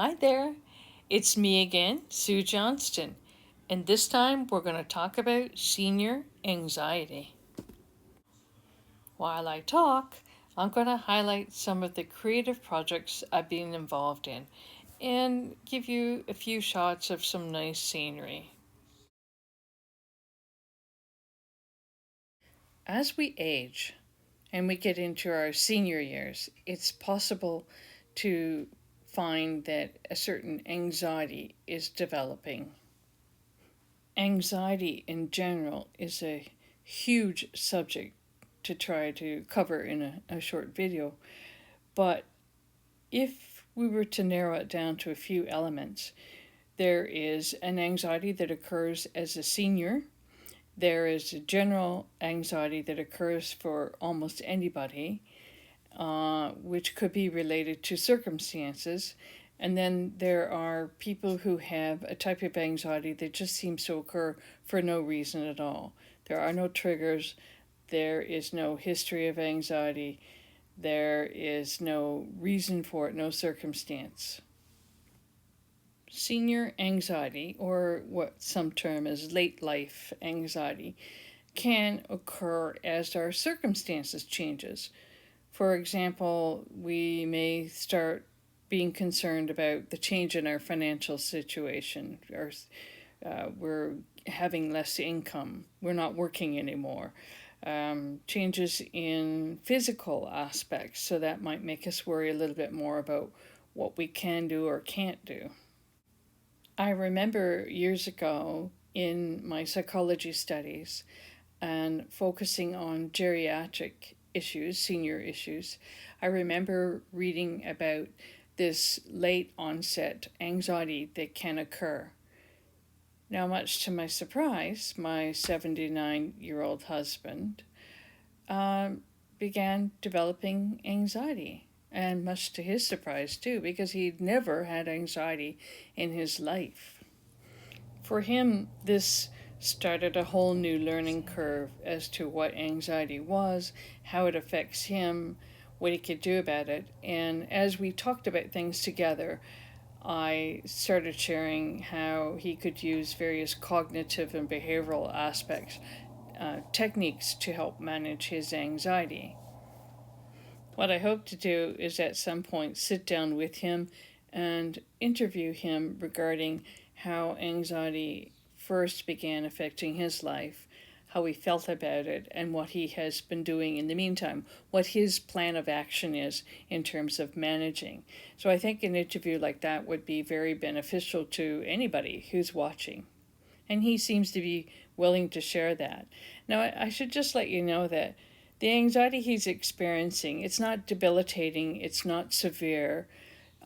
Hi there, it's me again, Sue Johnston, and this time we're going to talk about senior anxiety. While I talk, I'm going to highlight some of the creative projects I've been involved in and give you a few shots of some nice scenery. As we age and we get into our senior years, it's possible to find that a certain anxiety is developing. Anxiety in general is a huge subject to try to cover in a short video, but if we were to narrow it down to a few elements, there is an anxiety that occurs as a senior. There is a general anxiety that occurs for almost anybody, which could be related to circumstances. And then there are people who have a type of anxiety that just seems to occur for no reason at all. There are no triggers, there is no history of anxiety, there is no reason for it, no circumstance. Senior anxiety, or what some term as late life anxiety, can occur as our circumstances changes. For example, we may start being concerned about the change in our financial situation, or we're having less income, we're not working anymore. Changes in physical aspects, so that might make us worry a little bit more about what we can do or can't do. I remember years ago in my psychology studies and focusing on geriatric issues, senior issues, I remember reading about this late onset anxiety that can occur. Now, much to my surprise, my 79-year-old husband uh, began developing anxiety. And much to his surprise, too, because he'd never had anxiety in his life. For him, this started a whole new learning curve as to what anxiety was, how it affects him, what he could do about it. And as we talked about things together, I started sharing how he could use various cognitive and behavioral aspects, techniques to help manage his anxiety. What I hope to do is at some point sit down with him and interview him regarding how anxiety first began affecting his life, how he felt about it, and what he has been doing in the meantime, what his plan of action is in terms of managing. So I think an interview like that would be very beneficial to anybody who's watching. And he seems to be willing to share that. Now, I should just let you know that the anxiety he's experiencing, it's not debilitating, it's not severe.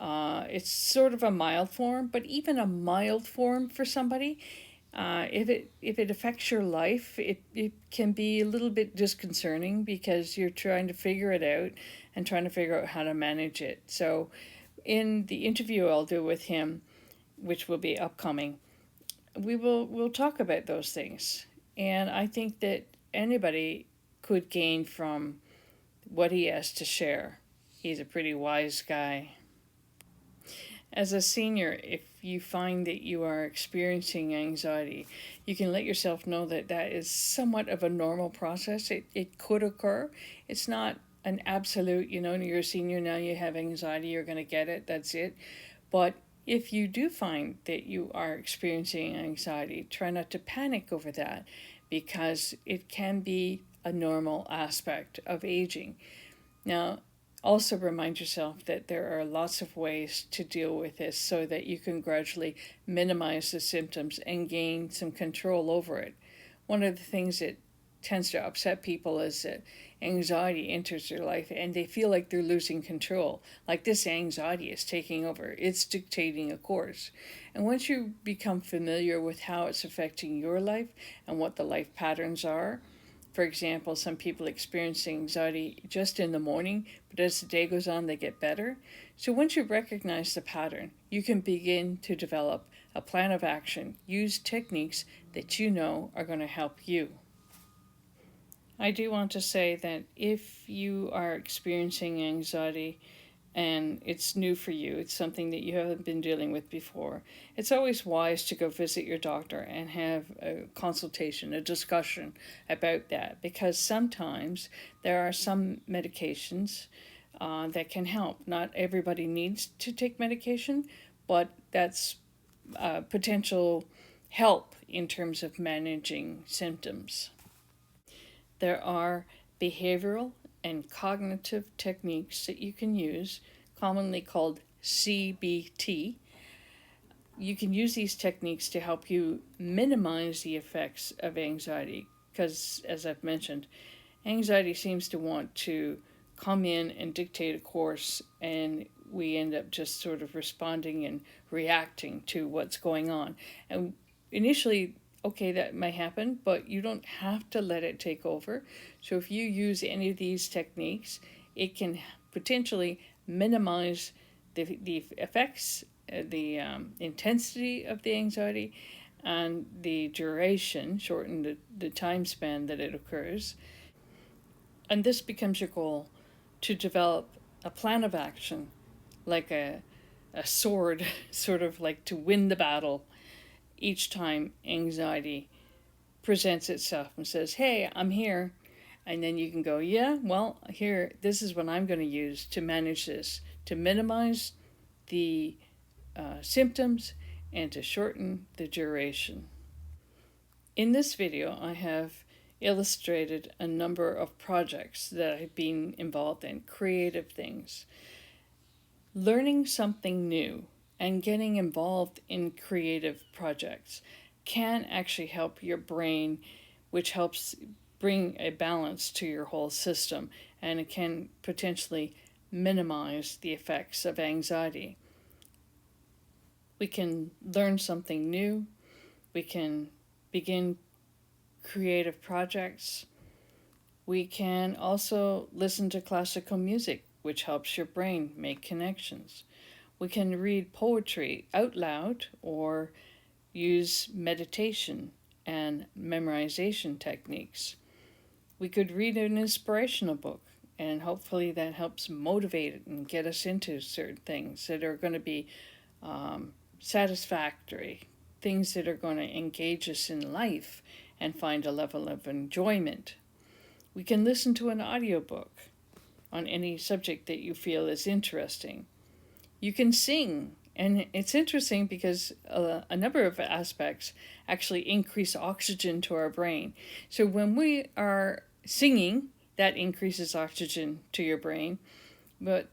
It's sort of a mild form, but even a mild form for somebody, if it affects your life, it can be a little bit disconcerting because you're trying to figure it out and trying to figure out how to manage it. So, in the interview I'll do with him, which will be upcoming, we'll talk about those things, and I think that anybody could gain from what he has to share. He's a pretty wise guy. As a senior, if you find that you are experiencing anxiety, you can let yourself know that that is somewhat of a normal process. It could occur. It's not an absolute, you're a senior now, you have anxiety, you're going to get it, that's it. But if you do find that you are experiencing anxiety, try not to panic over that because it can be a normal aspect of aging. Now, also remind yourself that there are lots of ways to deal with this so that you can gradually minimize the symptoms and gain some control over it. One of the things that tends to upset people is that anxiety enters their life and they feel like they're losing control, like this anxiety is taking over, it's dictating a course. And once you become familiar with how it's affecting your life and what the life patterns are, for example, some people experience anxiety just in the morning, but as the day goes on, they get better. So once you recognize the pattern, you can begin to develop a plan of action, use techniques that you know are going to help you. I do want to say that if you are experiencing anxiety and it's new for you, it's something that you haven't been dealing with before, it's always wise to go visit your doctor and have a consultation, a discussion about that, because sometimes there are some medications that can help. Not everybody needs to take medication, but that's potential help in terms of managing symptoms. There are behavioral and cognitive techniques that you can use, commonly called CBT. You can use these techniques to help you minimize the effects of anxiety, because, as I've mentioned, anxiety seems to want to come in and dictate a course, and we end up just sort of responding and reacting to what's going on. And initially, okay, that may happen, but you don't have to let it take over. So if you use any of these techniques, it can potentially minimize the effects, the intensity of the anxiety, and the duration, shorten the time span that it occurs. And this becomes your goal, to develop a plan of action, like a sword, sort of like to win the battle each time anxiety presents itself and says, hey, I'm here. And then you can go, yeah, well, here, this is what I'm going to use to manage this, to minimize the symptoms and to shorten the duration. In this video, I have illustrated a number of projects that I've been involved in, creative things. Learning something new and getting involved in creative projects can actually help your brain, which helps bring a balance to your whole system, and it can potentially minimize the effects of anxiety. We can learn something new, we can begin creative projects. We can also listen to classical music, which helps your brain make connections. We can read poetry out loud or use meditation and memorization techniques. We could read an inspirational book, and hopefully that helps motivate it and get us into certain things that are going to be satisfactory, things that are going to engage us in life and find a level of enjoyment. We can listen to an audiobook on any subject that you feel is interesting. You can sing, and it's interesting because a number of aspects actually increase oxygen to our brain. So when we are singing, that increases oxygen to your brain. But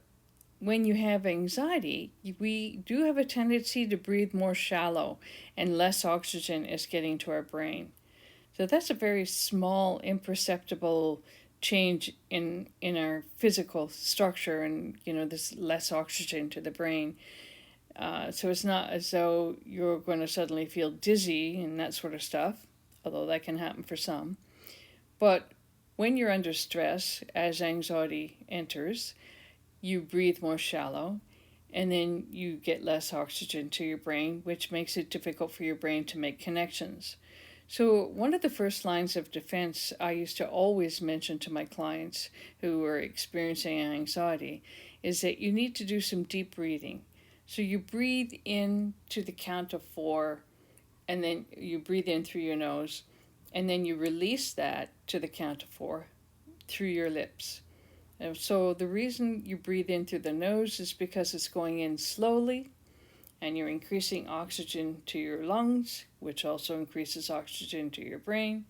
when you have anxiety, we do have a tendency to breathe more shallow, and less oxygen is getting to our brain. So that's a very small, imperceptible change in our physical structure, and there's less oxygen to the brain. So it's not as though you're going to suddenly feel dizzy and that sort of stuff, although that can happen for some. But when you're under stress, as anxiety enters, you breathe more shallow, and then you get less oxygen to your brain, which makes it difficult for your brain to make connections. So one of the first lines of defense I used to always mention to my clients who were experiencing anxiety is that you need to do some deep breathing. So you breathe in to the count of 4, and then you breathe in through your nose, and then you release that to the count of 4 through your lips. And so the reason you breathe in through the nose is because it's going in slowly, and you're increasing oxygen to your lungs, which also increases oxygen to your brain.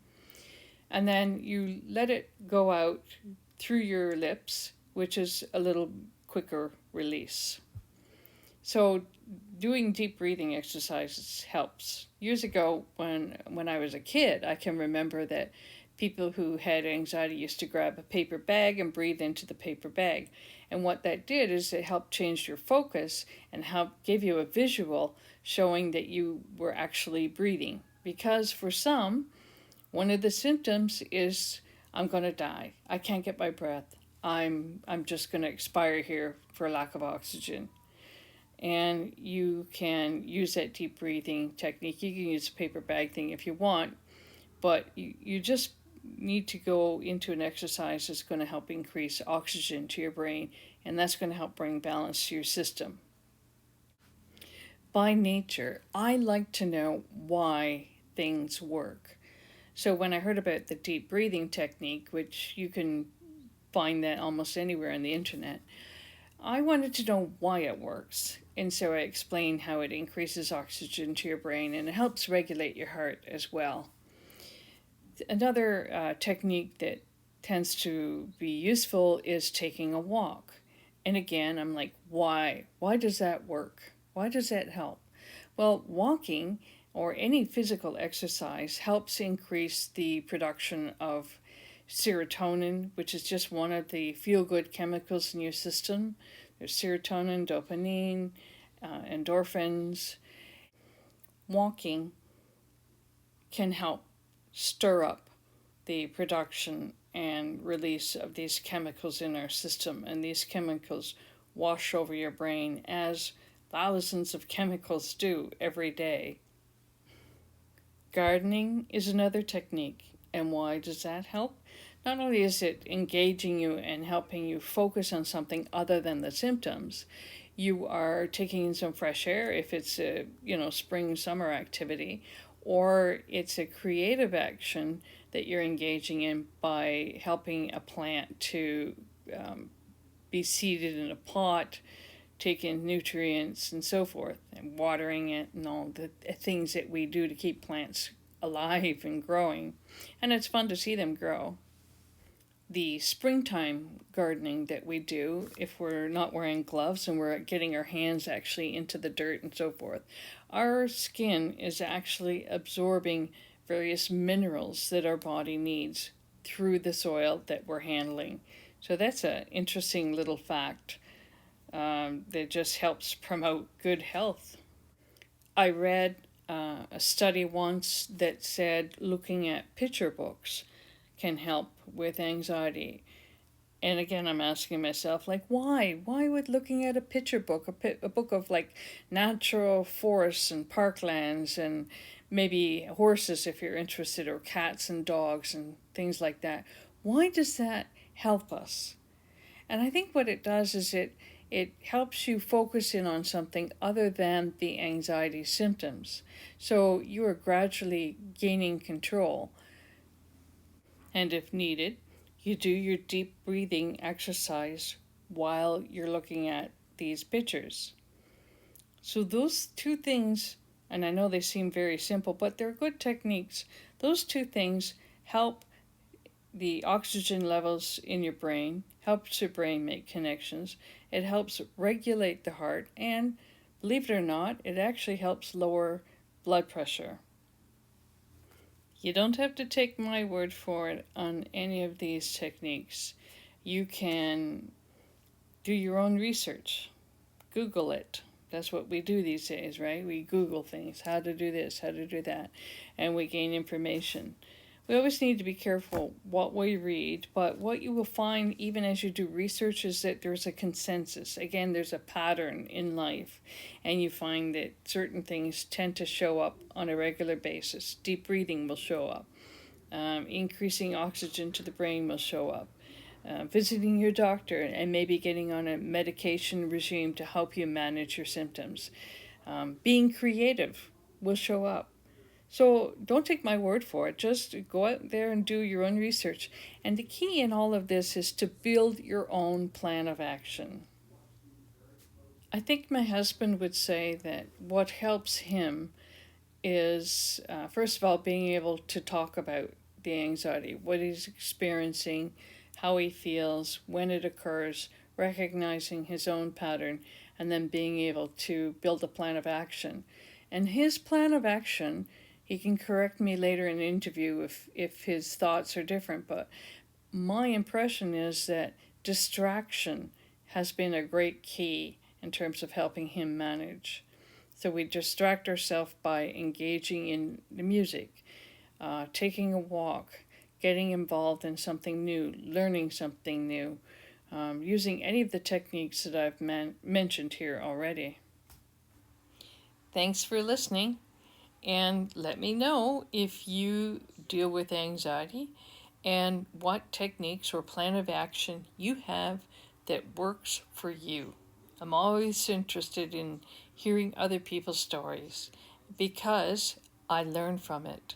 And then you let it go out through your lips, which is a little quicker release. So doing deep breathing exercises helps. Years ago, when I was a kid, I can remember that people who had anxiety used to grab a paper bag and breathe into the paper bag. And what that did is it helped change your focus and give you a visual showing that you were actually breathing. Because for some, one of the symptoms is, I'm going to die. I can't get my breath. I'm just going to expire here for lack of oxygen. And you can use that deep breathing technique. You can use a paper bag thing if you want, but you just need to go into an exercise that's going to help increase oxygen to your brain and that's going to help bring balance to your system. By nature, I like to know why things work. So when I heard about the deep breathing technique, which you can find that almost anywhere on the internet, I wanted to know why it works. And so I explained how it increases oxygen to your brain and it helps regulate your heart as well. Another technique that tends to be useful is taking a walk. And again, I'm like, why? Why does that work? Why does that help? Well, walking or any physical exercise helps increase the production of serotonin, which is just one of the feel good chemicals in your system. There's serotonin, dopamine, endorphins. Walking can help stir up the production and release of these chemicals in our system, and these chemicals wash over your brain as thousands of chemicals do every day. Gardening is another technique. And why does that help? Not only is it engaging you and helping you focus on something other than the symptoms, you are taking in some fresh air if it's a spring summer activity, or it's a creative action that you're engaging in by helping a plant to be seeded in a pot, take in nutrients and so forth, and watering it and all the things that we do to keep plants alive and growing. And it's fun to see them grow. The springtime gardening that we do, if we're not wearing gloves and we're getting our hands actually into the dirt and so forth, our skin is actually absorbing various minerals that our body needs through the soil that we're handling. So that's an interesting little fact that just helps promote good health. I read a study once that said looking at picture books can help with anxiety. And again, I'm asking myself, like, why? Why would looking at a picture book, a book of like natural forests and parklands and maybe horses if you're interested, or cats and dogs and things like that, why does that help us? And I think what it does is it helps you focus in on something other than the anxiety symptoms. So you are gradually gaining control. And if needed, you do your deep breathing exercise while you're looking at these pictures. So those two things, and I know they seem very simple, but they're good techniques. Those two things help the oxygen levels in your brain, helps your brain make connections. It helps regulate the heart, and believe it or not, it actually helps lower blood pressure. You don't have to take my word for it on any of these techniques. You can do your own research. Google it. That's what we do these days, right? We Google things, how to do this, how to do that, and we gain information. We always need to be careful what we read, but what you will find even as you do research is that there's a consensus. Again, there's a pattern in life, and you find that certain things tend to show up on a regular basis. Deep breathing will show up. Increasing oxygen to the brain will show up. Visiting your doctor and maybe getting on a medication regime to help you manage your symptoms. Being creative will show up. So don't take my word for it. Just go out there and do your own research. And the key in all of this is to build your own plan of action. I think my husband would say that what helps him is, first of all, being able to talk about the anxiety, what he's experiencing, how he feels, when it occurs, recognizing his own pattern, and then being able to build a plan of action. And his plan of action, he can correct me later in the interview if his thoughts are different, but my impression is that distraction has been a great key in terms of helping him manage. So we distract ourselves by engaging in the music, taking a walk, getting involved in something new, learning something new, using any of the techniques that I've mentioned here already. Thanks for listening, and let me know if you deal with anxiety and what techniques or plan of action you have that works for you. I'm always interested in hearing other people's stories because I learn from it.